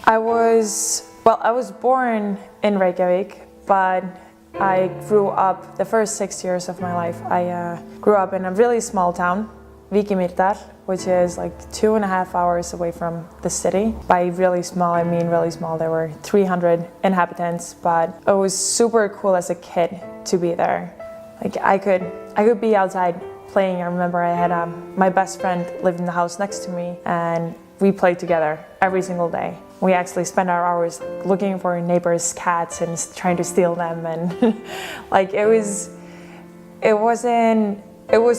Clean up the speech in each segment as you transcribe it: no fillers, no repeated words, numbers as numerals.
I was born in Reykjavik, but I grew up the first 6 years of my life. I grew up in a really small town, Vík, which is like 2.5 hours away from the city. By really small, I mean really small. There were 300 inhabitants, but it was super cool as a kid to be there. Like I could be outside playing. I remember I had my best friend lived in the house next to me, and we played together every single day. We actually spent our hours looking for neighbors' cats and trying to steal them, and like it was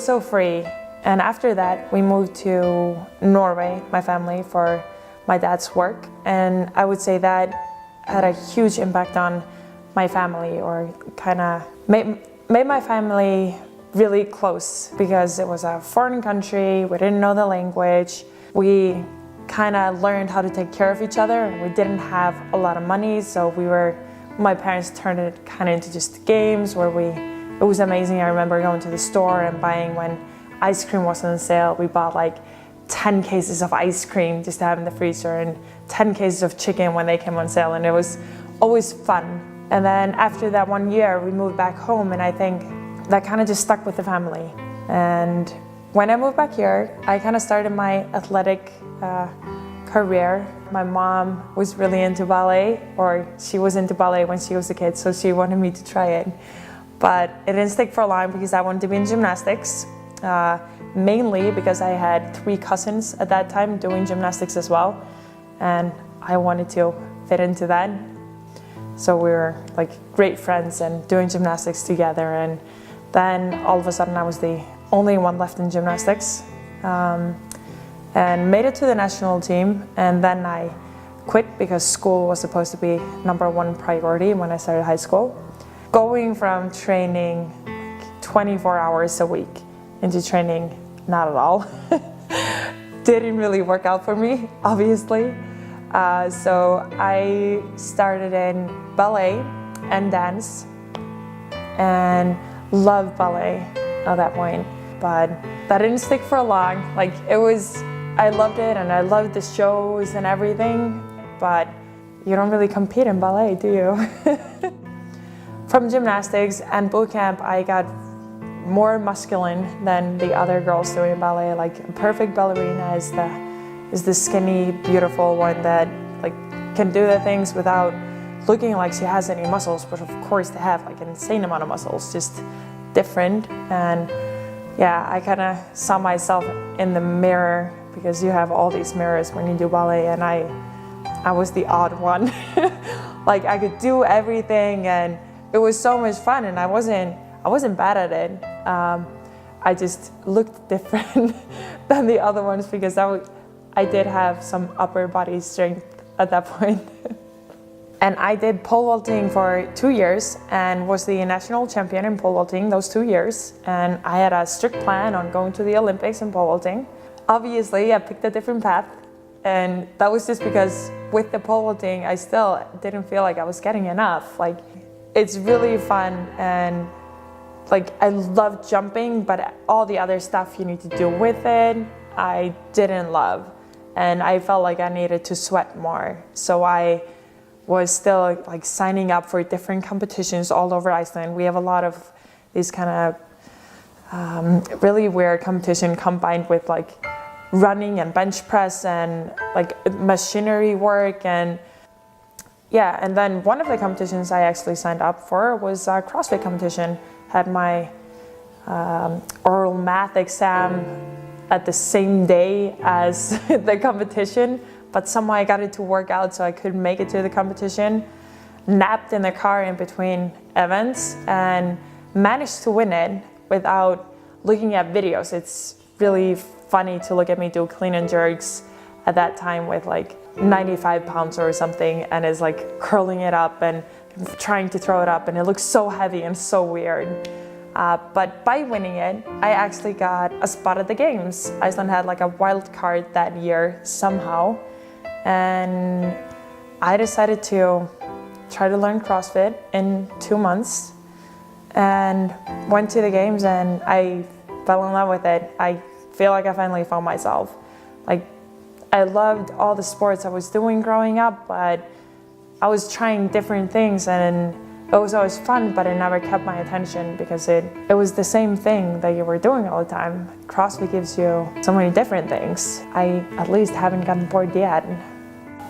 so free. And after that, we moved to Norway, my family, for my dad's work, and I would say that had a huge impact on my family, or kind of made my family really close, because it was a foreign country. We didn't know the language. We kind of learned how to take care of each other, and we didn't have a lot of money, so my parents turned it kind of into just games where it was amazing. I remember going to the store and buying, when ice cream was on sale, we bought like 10 cases of ice cream just to have in the freezer, and 10 cases of chicken when they came on sale, and it was always fun. And then after that 1 year, we moved back home, and I think that kind of just stuck with the family. And when I moved back here, I kind of started my athletic career. My mom was really into ballet, or she was into ballet when she was a kid, so she wanted me to try it. But it didn't stick for long because I wanted to be in gymnastics, mainly because I had 3 cousins at that time doing gymnastics as well, and I wanted to fit into that. So we were like great friends and doing gymnastics together, and then all of a sudden I was the only one left in gymnastics, and made it to the national team. And then I quit because school was supposed to be #1 priority when I started high school. Going from training 24 hours a week into training not at all didn't really work out for me, obviously. So I started in ballet and dance, and loved ballet at that point. But that didn't stick for long. Like I loved it, and I loved the shows and everything, but you don't really compete in ballet, do you? From gymnastics and boot camp, I got more masculine than the other girls doing ballet. Like a perfect ballerina is the skinny, beautiful one that like can do the things without looking like she has any muscles, but of course they have like an insane amount of muscles, just different. And yeah, I kind of saw myself in the mirror, because you have all these mirrors when you do ballet, and I was the odd one. Like I could do everything, and it was so much fun, and I wasn't bad at it. I just looked different than the other ones, because I did have some upper body strength at that point. And I did pole vaulting for 2 years and was the national champion in pole vaulting those 2 years. And I had a strict plan on going to the Olympics in pole vaulting. Obviously, I picked a different path, and that was just because with the pole vaulting, I still didn't feel like I was getting enough. Like, it's really fun, and like I love jumping, but all the other stuff you need to do with it, I didn't love. And I felt like I needed to sweat more. So I was still like signing up for different competitions all over Iceland. We have a lot of these kind of really weird competition combined with like running and bench press and like machinery work. And yeah, and then one of the competitions I actually signed up for was a CrossFit competition. Had my oral math exam at the same day as the competition, but somehow I got it to work out so I could make it to the competition. Napped in the car in between events and managed to win it without looking at videos. It's really funny to look at me do clean and jerks at that time with like 95 pounds or something, and is like curling it up and trying to throw it up, and it looks so heavy and so weird. But by winning it, I actually got a spot at the games. Iceland had like a wild card that year somehow, and I decided to try to learn CrossFit in 2 months and went to the games, and I fell in love with it. I feel like I finally found myself. Like, I loved all the sports I was doing growing up, but I was trying different things and it was always fun, but it never kept my attention because it was the same thing that you were doing all the time. CrossFit gives you so many different things. I at least haven't gotten bored yet.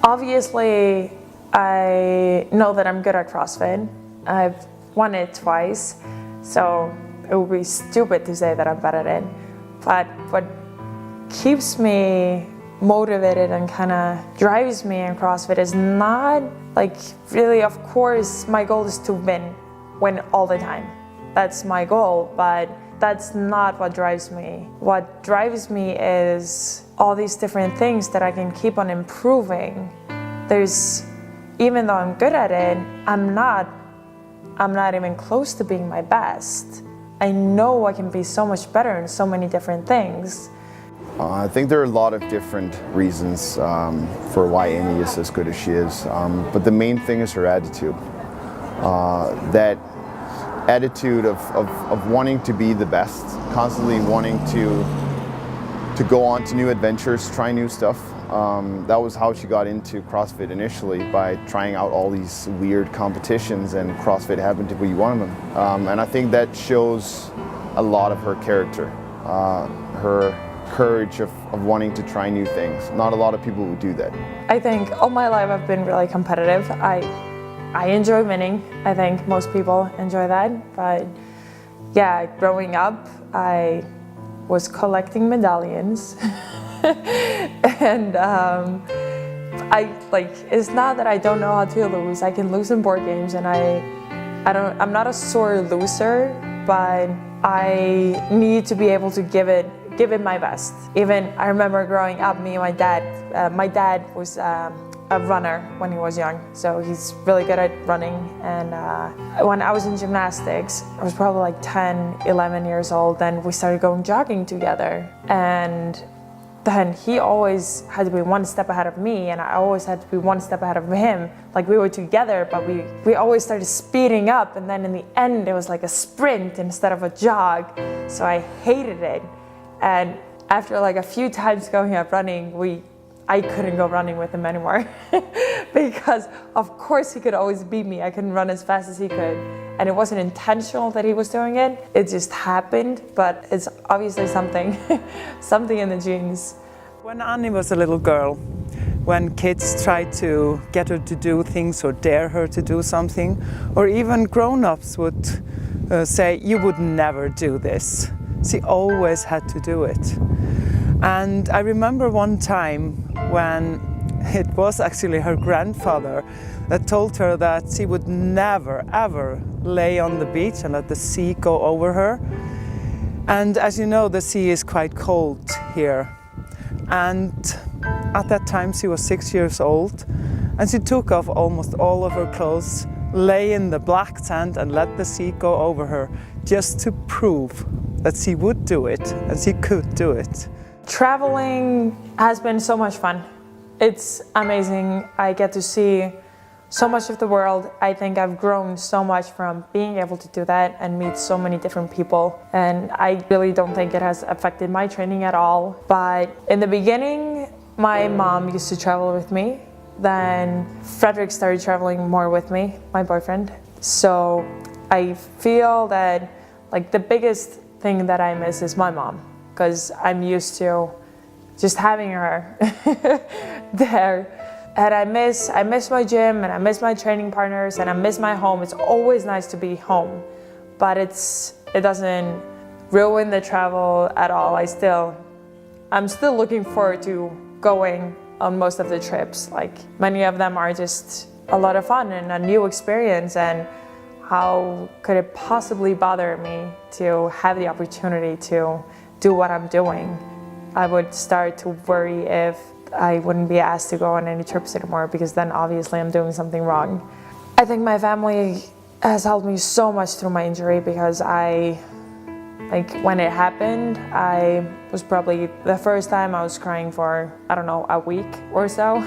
Obviously, I know that I'm good at CrossFit. I've won it twice, so it would be stupid to say that I'm bad at it. But what keeps me motivated and kind of drives me in CrossFit is not like really, of course, my goal is to win all the time. That's my goal, but that's not what drives me. What drives me is all these different things that I can keep on improving. Even though I'm good at it, I'm not even close to being my best. I know I can be so much better in so many different things. I think there are a lot of different reasons for why Amy is as good as she is, but the main thing is her attitude. That attitude of wanting to be the best, constantly wanting to go on to new adventures, try new stuff. That was how she got into CrossFit initially, by trying out all these weird competitions, and CrossFit happened to be one of them. And I think that shows a lot of her character, her courage of wanting to try new things. Not a lot of people would do that. I think all my life I've been really competitive. I enjoy winning. I think most people enjoy that. But yeah, growing up, I was collecting medallions. And it's not that I don't know how to lose. I can lose in board games, and I'm not a sore loser, but I need to be able to give it my best. Even I remember growing up, me and my dad was a runner when he was young, so he's really good at running. And when I was in gymnastics, I was probably like 10, 11 years old, and we started going jogging together. And then he always had to be one step ahead of me, and I always had to be one step ahead of him. Like, we were together, but we always started speeding up, and then in the end it was like a sprint instead of a jog. So I hated it. And after like a few times going up running, I couldn't go running with him anymore because of course he could always beat me. I couldn't run as fast as he could. And it wasn't intentional that he was doing it. It just happened, but it's obviously something in the genes. When Annie was a little girl, when kids tried to get her to do things or dare her to do something, or even grown-ups would say, "You would never do this," she always had to do it. And I remember one time when it was actually her grandfather that told her that she would never, ever lay on the beach and let the sea go over her. And as you know, the sea is quite cold here. And at that time she was 6 years old, and she took off almost all of her clothes, lay in the black sand and let the sea go over her, just to prove that she would do it and she could do it. Traveling has been so much fun. It's amazing. I get to see so much of the world. I think I've grown so much from being able to do that and meet so many different people. And I really don't think it has affected my training at all. But in the beginning, my mom used to travel with me. Then Frederick started traveling more with me, my boyfriend. So I feel that like the biggest thing that I miss is my mom, because I'm used to just having her there. And I miss my gym, and I miss my training partners, and I miss my home. It's always nice to be home, but it doesn't ruin the travel at all. I'm still looking forward to going on most of the trips. Like, many of them are just a lot of fun and a new experience, and how could it possibly bother me to have the opportunity to do what I'm doing? I would start to worry if I wouldn't be asked to go on any trips anymore, because then obviously I'm doing something wrong. I think my family has helped me so much through my injury, because when it happened, I was probably the first time I was crying for, I don't know, a week or so.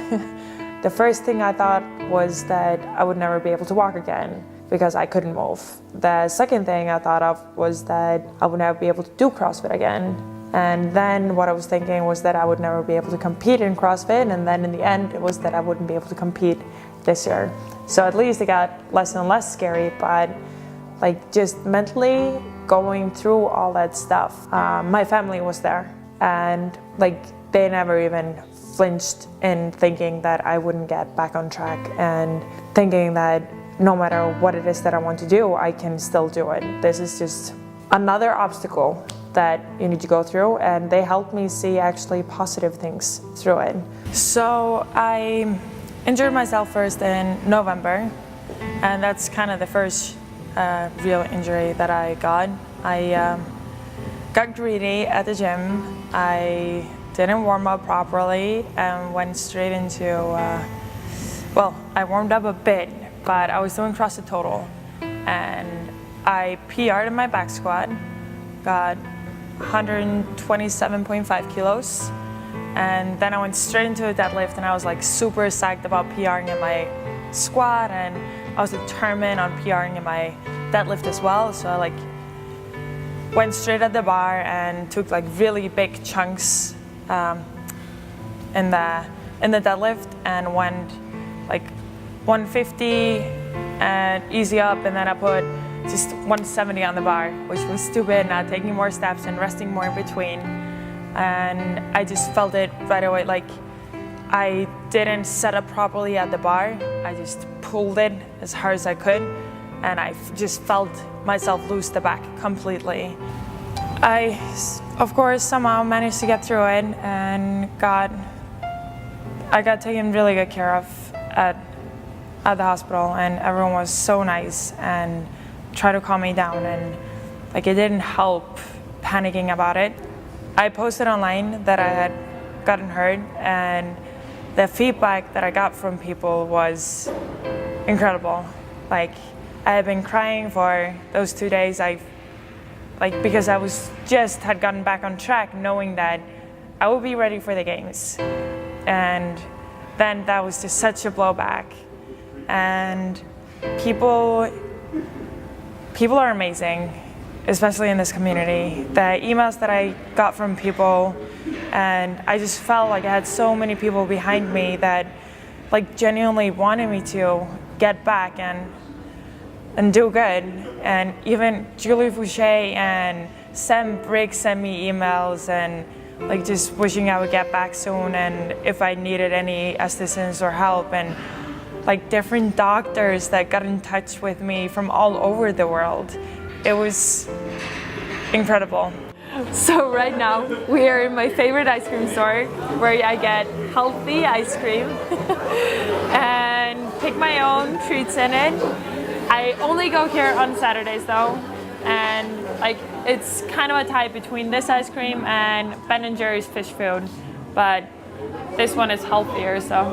The first thing I thought was that I would never be able to walk again, because I couldn't move. The second thing I thought of was that I would never be able to do CrossFit again. And then what I was thinking was that I would never be able to compete in CrossFit, and then in the end it was that I wouldn't be able to compete this year. So at least it got less and less scary, but like just mentally going through all that stuff. My family was there, and like they never even flinched in thinking that I wouldn't get back on track, and thinking that no matter what it is that I want to do, I can still do it. This is just another obstacle that you need to go through, and they helped me see actually positive things through it. So I injured myself first in November, and that's kind of the first real injury that I got. I got greedy at the gym. I didn't warm up properly and went straight into, well, I warmed up a bit, but I was doing CrossFit Total, and I PR'd in my back squat, got 127.5 kilos, and then I went straight into a deadlift, and I was like super psyched about PRing in my squat, and I was determined on PRing in my deadlift as well. So I like went straight at the bar and took like really big chunks in the deadlift, and went like 150 and easy up, and then I put just 170 on the bar, which was stupid, not taking more steps and resting more in between. And I just felt it right away, like I didn't set up properly at the bar. I just pulled it as hard as I could, and I just felt myself lose the back completely. I, of course, somehow managed to get through it, and I got taken really good care of at the hospital, and everyone was so nice and tried to calm me down, and like it didn't help panicking about it. I posted online that I had gotten hurt, and the feedback that I got from people was incredible. Like I had been crying for those 2 days. Because I had gotten back on track, knowing that I would be ready for the games, and then that was just such a blowback. And people are amazing, especially in this community. The emails that I got from people, and I just felt like I had so many people behind me that like genuinely wanted me to get back and do good. And even Julie Fouché and Sam Briggs sent me emails and like just wishing I would get back soon, and if I needed any assistance or help, and like different doctors that got in touch with me from all over the world. It was incredible. So right now we are in my favorite ice cream store, where I get healthy ice cream and pick my own treats in it. I only go here on Saturdays though, and like it's kind of a tie between this ice cream and Ben & Jerry's fish food, but this one is healthier, so.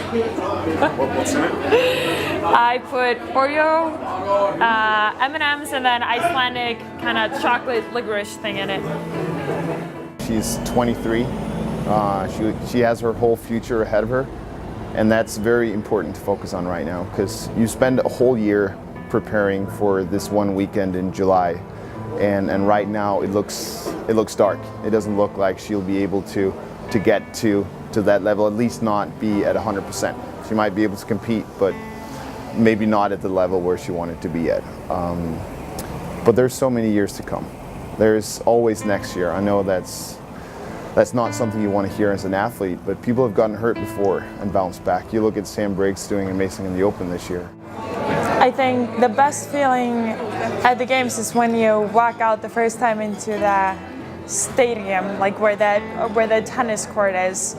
What's in it? I put Oreo, M&Ms, and then Icelandic kind of chocolate licorice thing in it. She's 23. She has her whole future ahead of her, and that's very important to focus on right now, because you spend a whole year preparing for this one weekend in July, and right now it looks dark. It doesn't look like she'll be able to get to that level, at least not be at 100%. She might be able to compete, but maybe not at the level where she wanted to be at. But there's so many years to come. There's always next year. I know that's not something you want to hear as an athlete, but people have gotten hurt before and bounced back. You look at Sam Briggs doing amazing in the Open this year. I think the best feeling at the games is when you walk out the first time into the stadium, like where the tennis court is,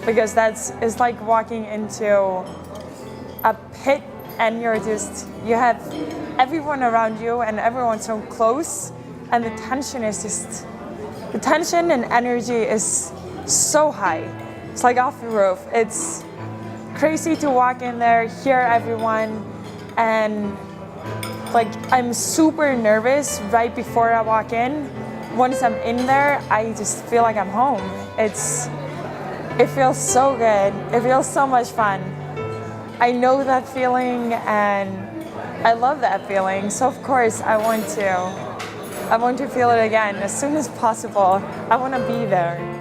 because it's like walking into a pit, and you have everyone around you and everyone's so close, and the tension and energy is so high. It's like off the roof. It's crazy to walk in there, hear everyone, and like I'm super nervous right before I walk in. Once I'm in there, I just feel like I'm home. It feels so good. It feels so much fun. I know that feeling, and I love that feeling. So of course I want to I want to feel it again as soon as possible. I want to be there.